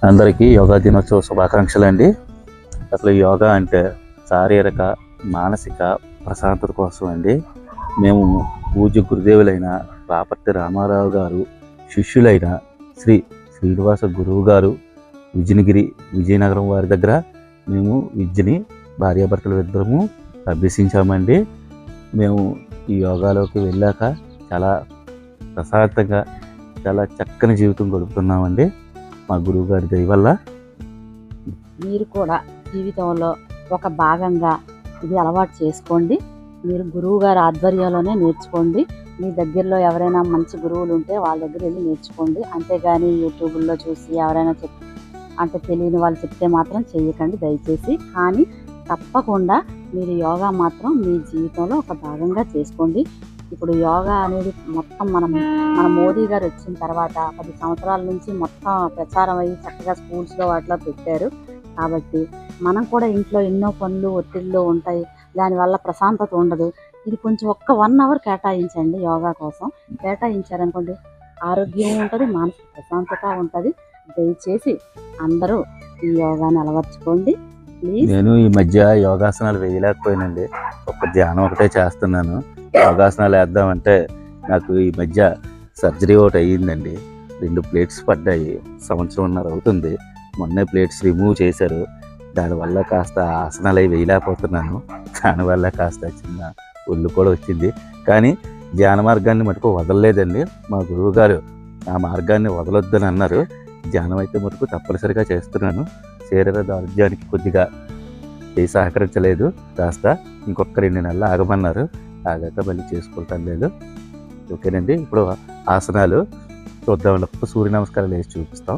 అందరికీ యోగా దినోత్సవ శుభాకాంక్షలు అండి. అసలు యోగా అంటే శారీరక మానసిక ప్రశాంతత కోసం అండి. మేము పూజ్య గురుదేవులైన రాపర్తి రామారావు గారు శిష్యులైన శ్రీ శ్రీనివాస గురువు గారు విజయనగరం వారి దగ్గర మేము విద్యని భార్యాభర్తలు ఇద్దరము అభ్యసించామండి. మేము ఈ యోగాలోకి వెళ్ళాక చాలా ప్రశాంతంగా చాలా చక్కని జీవితం గడుపుతున్నామండి. మా గురువు గారి దయ వల్ల. మీరు కూడా జీవితంలో ఒక భాగంగా ఇది అలవాటు చేసుకోండి. మీరు గురువు గారి ఆధ్వర్యంలోనే నేర్చుకోండి. మీ దగ్గరలో ఎవరైనా మంచి గురువులు ఉంటే వాళ్ళ దగ్గర వెళ్ళి నేర్చుకోండి. అంతేగాని యూట్యూబ్లో చూసి ఎవరైనా అంటే తెలియని వాళ్ళు చెప్తే మాత్రం చేయకండి దయచేసి. కానీ తప్పకుండా మీరు యోగా మాత్రం మీ జీవితంలో ఒక భాగంగా చేసుకోండి. ఇప్పుడు యోగా అనేది మొత్తం మన మోదీ గారు వచ్చిన తర్వాత 10 సంవత్సరాల నుంచి మొత్తం ప్రచారం అయ్యి చక్కగా స్కూల్స్లో వాటిలో పెట్టారు. కాబట్టి మనం కూడా ఇంట్లో ఎన్నో పనులు ఒత్తిళ్ళు ఉంటాయి, దానివల్ల ప్రశాంతత ఉండదు. ఇది కొంచెం ఒక్క 1 అవర్ కేటాయించండి. యోగా కోసం కేటాయించారనుకోండి, ఆరోగ్యం ఉంటుంది, మానసిక ప్రశాంతత ఉంటుంది. దయచేసి అందరూ ఈ యోగాని అలవర్చుకోండి ప్లీజ్. నేను ఈ మధ్య యోగాసనాలు వేయలేకపోయానండి. ఒక ధ్యానం ఒకటే చేస్తున్నాను. యోగాసనాలు వేద్దామంటే నాకు ఈ మధ్య సర్జరీ ఒకటి అయ్యిందండి. 2 ప్లేట్స్ పడ్డాయి. 1.5 సంవత్సరం అవుతుంది. మొన్నే ప్లేట్స్ రిమూవ్ చేశారు. దానివల్ల కాస్త ఆసనాలు అవి వేయలేకపోతున్నాను. దానివల్ల కాస్త చిన్న ఒళ్ళు కూడా వచ్చింది. కానీ ధ్యాన మార్గాన్ని మటుకు వదలలేదండి. మా గురువు గారు ఆ మార్గాన్ని వదలొద్దని అన్నారు. ధ్యానం అయితే మటుకు తప్పనిసరిగా చేస్తున్నాను. శరీర దారుఢ్యానికి కొద్దిగా సహకరించలేదు. కాస్త ఇంకొక 2 నెలలు ఆగమన్నారు. ఆగాక మళ్ళీ చేసుకుంటాను నేను. ఓకేనండి. ఇప్పుడు ఆసనాలు చూద్దాం. సూర్య నమస్కారాలు వేసి చూపిస్తాం.